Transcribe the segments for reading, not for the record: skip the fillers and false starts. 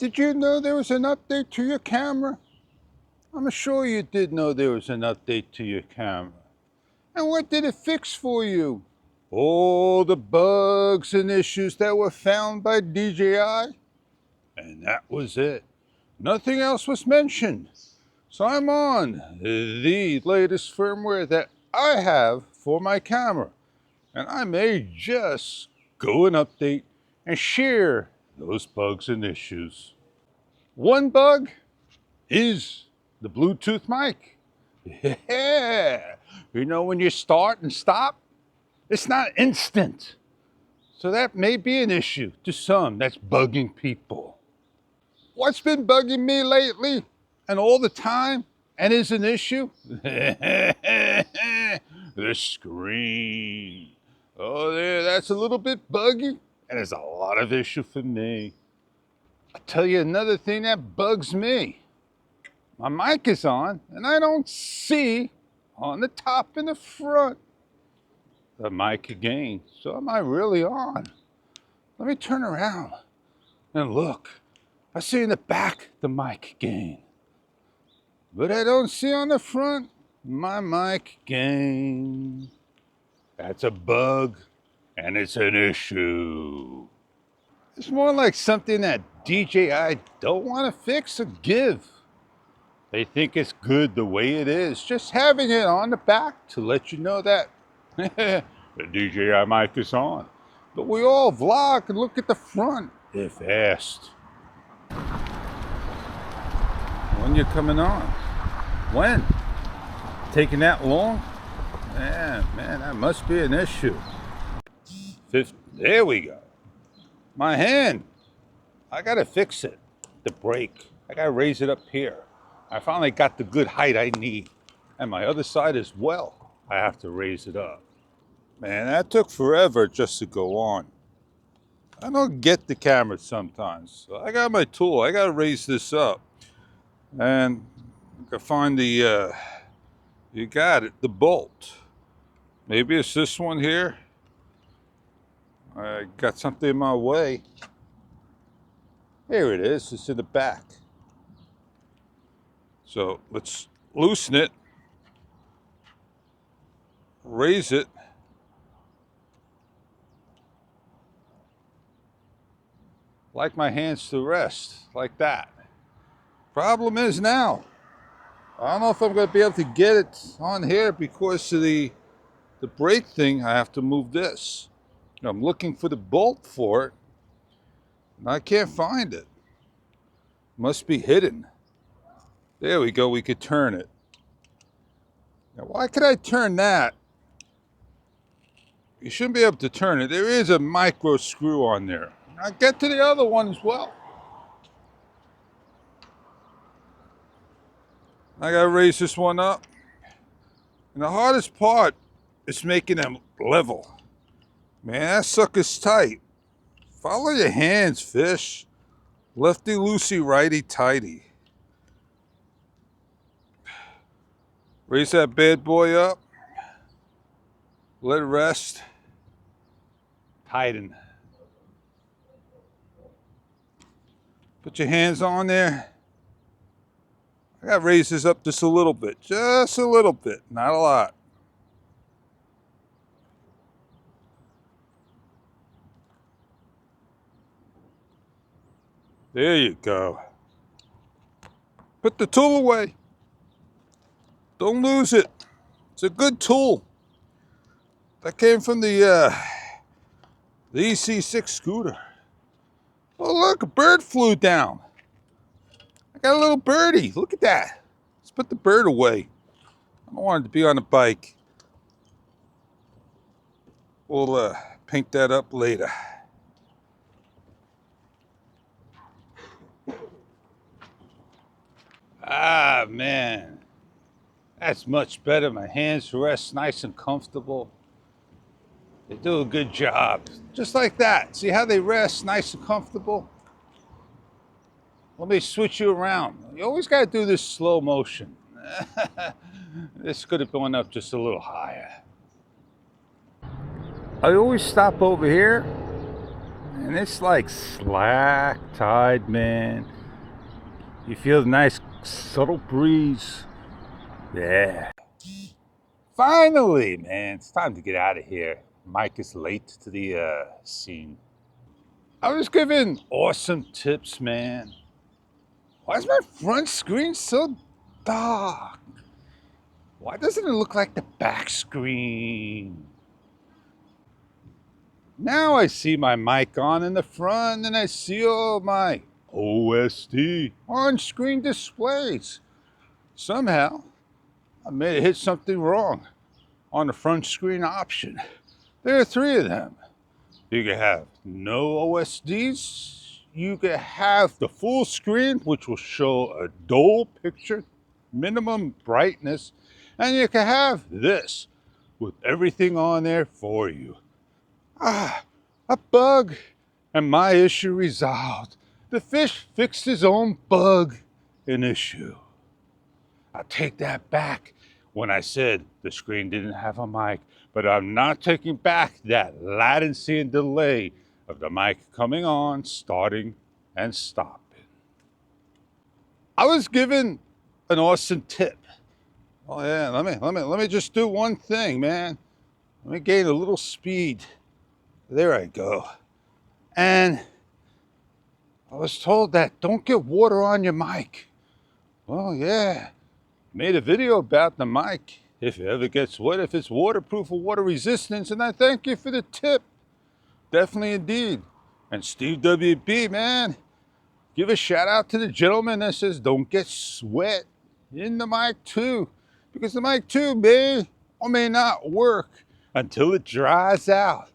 Did you know there was an update to your camera? I'm sure you did know there was an update to your camera. And what did it fix for you? All the bugs and issues that were found by DJI? And that was it. Nothing else was mentioned. So I'm on the latest firmware that I have for my camera. And I may just go and update and share those bugs and issues. One bug is the Bluetooth mic. Yeah, you know when you start and stop, it's not instant. So that may be an issue to some that's bugging people. What's been bugging me lately and all the time and is an issue? The screen. Oh, there, that's a little bit buggy and it's a lot of issue for me. I'll tell you another thing that bugs me. My mic is on and I don't see on the top and the front the mic again. So am I really on? Let me turn around and look. I see in the back the mic gain. But I don't see on the front my mic gain. That's a bug and it's an issue. It's more like something that DJI don't want to fix or give. They think it's good the way it is, just having it on the back to let you know that the DJI mic is on. But we all vlog and look at the front if asked. When you're coming on? When? Taking that long? Man, that must be an issue. There we go. My hand. I gotta fix it. The brake. I gotta raise it up here. I finally got the good height I need. And my other side as well. I have to raise it up. Man, that took forever just to go on. I don't get the camera sometimes. So I got my tool. I gotta raise this up. And I can find the, you got it, the bolt. Maybe it's this one here. I got something in my way. Here it is, it's in the back. So let's loosen it, raise it. Like my hands to rest, like that. Problem is now, I don't know if I'm going to be able to get it on here because of the brake thing. I have to move this. I'm looking for the bolt for it, and I can't find it. Must be hidden. There we go, we could turn it. Now, why could I turn that? You shouldn't be able to turn it. There is a micro screw on there. I'll get to the other one as well. I gotta raise this one up. And the hardest part is making them level. Man, that sucker's tight. Follow your hands, fish. Lefty loosey, righty tighty. Raise that bad boy up. Let it rest. Tighten. Put your hands on there. I gotta raise this up just a little bit. Just a little bit, not a lot. There you go. Put the tool away. Don't lose it. It's a good tool. That came from the EC6 scooter. Oh look, a bird flew down. I got a little birdie. Look at that. Let's put the bird away. I don't want it to be on the bike. We'll paint that up later. Ah, man. That's much better. My hands rest nice and comfortable. They do a good job. Just like that. See how they rest nice and comfortable? Let me switch you around. You always got to do this slow motion. This could have gone up just a little higher. I always stop over here And it's like slack tide, man. You feel the nice subtle breeze. Yeah. Finally, man, it's time to get out of here. Mike is late to the scene. I was given awesome tips, man. Why is my front screen so dark? Why doesn't it look like the back screen? Now I see my mic on in the front and I see all my OSD on-screen displays. Somehow, I may have hit something wrong on the front screen option. There are 3 of them. You can have no OSDs. You can have the full screen, which will show a dull picture, minimum brightness. And you can have this with everything on there for you. A bug, and my issue resolved. The fish fixed his own bug and issue. I take that back when I said the screen didn't have a mic, but I'm not taking back that latency and delay of the mic coming on, starting, and stopping. I was given an awesome tip. Oh yeah, let me just do one thing, man. Let me gain a little speed. There I go. And I was told that don't get water on your mic. Well, yeah, made a video about the mic. If it ever gets wet, if it's waterproof or water resistance, and I thank you for the tip. Definitely indeed. And Steve WB, man, give a shout out to the gentleman that says don't get sweat in the mic too. Because the mic too may or may not work until it dries out.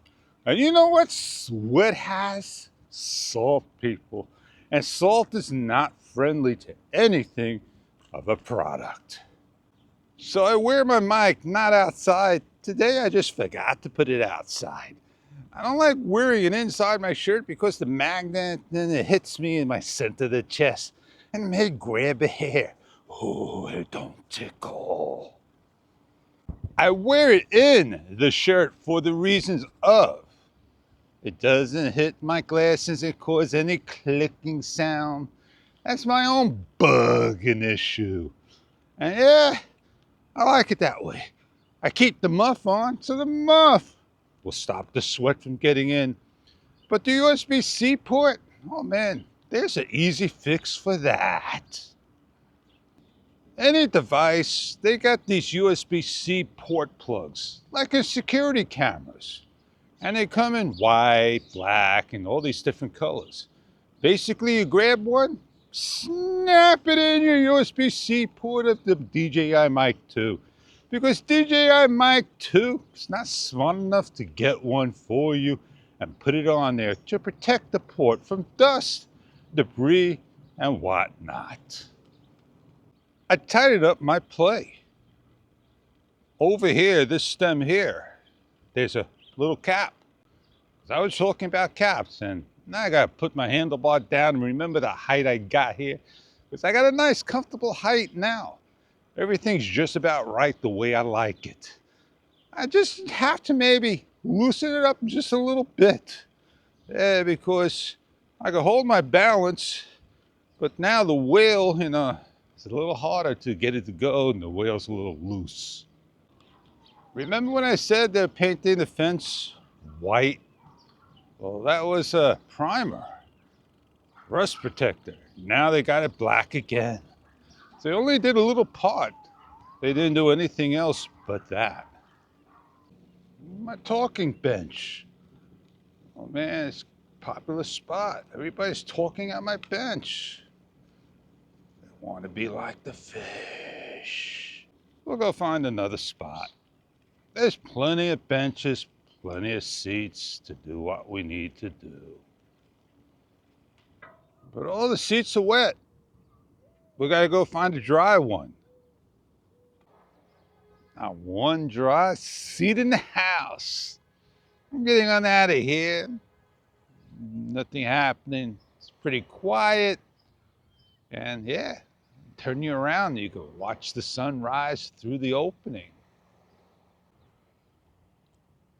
And you know what sweat has? Salt, people. And salt is not friendly to anything of a product. So I wear my mic not outside. Today I just forgot to put it outside. I don't like wearing it inside my shirt because the magnet, then it hits me in my center of the chest and may grab a hair. Oh, it don't tickle. I wear it in the shirt for the reasons of it doesn't hit my glasses and cause any clicking sound. That's my own bug and issue. And yeah, I like it that way. I keep the muff on so the muff will stop the sweat from getting in. But the USB-C port, oh man, there's an easy fix for that. Any device, they got these USB-C port plugs, like in security cameras. And they come in white, black, and all these different colors. Basically, you grab one, snap it in your USB-C port of the DJI Mic 2. Because DJI Mic 2 is not smart enough to get one for you and put it on there to protect the port from dust, debris, and whatnot. I tidied up my play. Over here, this stem here, there's a little cap. I was talking about caps, and now I gotta put my handlebar down and remember the height I got here, because I got a nice, comfortable height now. Everything's just about right the way I like it. I just have to maybe loosen it up just a little bit. Yeah, because I can hold my balance, but now the whale, it's a little harder to get it to go, and the whale's a little loose. Remember when I said they're painting the fence white? Well, that was a primer, rust protector. Now they got it black again. So they only did a little part. They didn't do anything else but that. My talking bench. Oh man, it's a popular spot. Everybody's talking at my bench. They want to be like the fish. We'll go find another spot. There's plenty of benches, plenty of seats to do what we need to do. But all the seats are wet. We gotta go find a dry one. Not one dry seat in the house. I'm getting on out of here. Nothing happening. It's pretty quiet. And yeah, turn you around, you can watch the sun rise through the opening.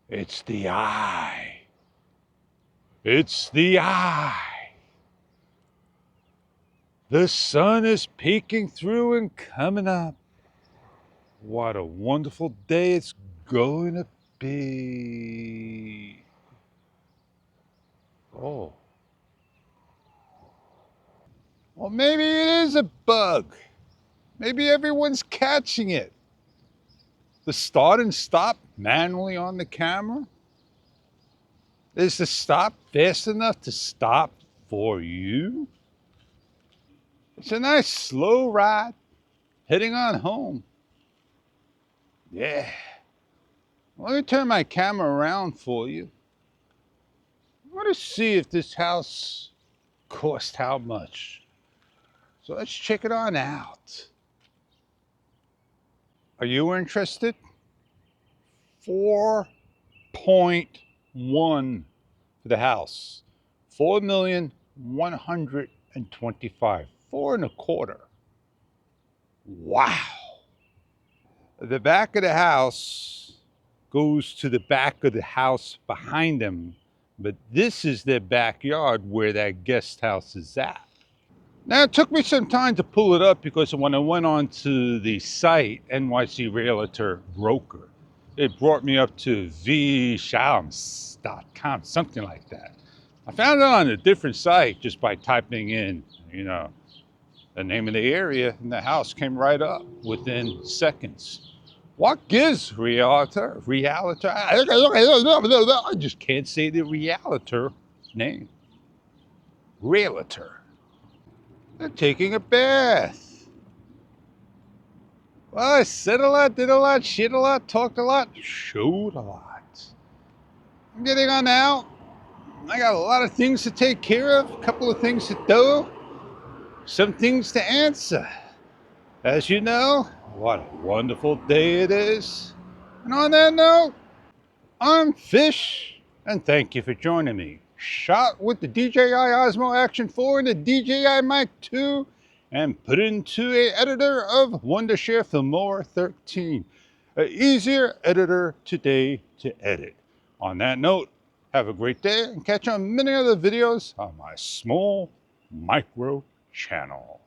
It's the eye. It's the eye. The sun is peeking through and coming up. What a wonderful day it's going to be. Oh. Well, maybe it is a bug. Maybe everyone's catching it. The start and stop manually on the camera? Is the stop fast enough to stop for you? It's a nice slow ride heading on home. Yeah. Let me turn my camera around for you. I want to see if this house cost how much. So let's check it on out. Are you interested? 4.1 for the house. 4,125,000. 4.25. Wow. The back of the house goes to the back of the house behind them, but this is their backyard where that guest house is at. Now, it took me some time to pull it up because when I went on to the site, NYC Realtor Broker, it brought me up to vshams.com, something like that. I found it on a different site just by typing in, the name of the area, and the house came right up within seconds. What gives realtor? I just can't say the realtor name. Realtor. They're taking a bath. Well, I said a lot, did a lot, shit a lot, talked a lot, showed a lot. I'm getting on out. I got a lot of things to take care of, a couple of things to do, some things to answer. As you know, what a wonderful day it is. And on that note, I'm Fish, and thank you for joining me. Shot with the DJI Osmo Action 4 and the DJI Mic 2, and put into an editor of Wondershare Filmora 13. An easier editor today to edit. On that note, have a great day and catch on many other videos on my small micro channel.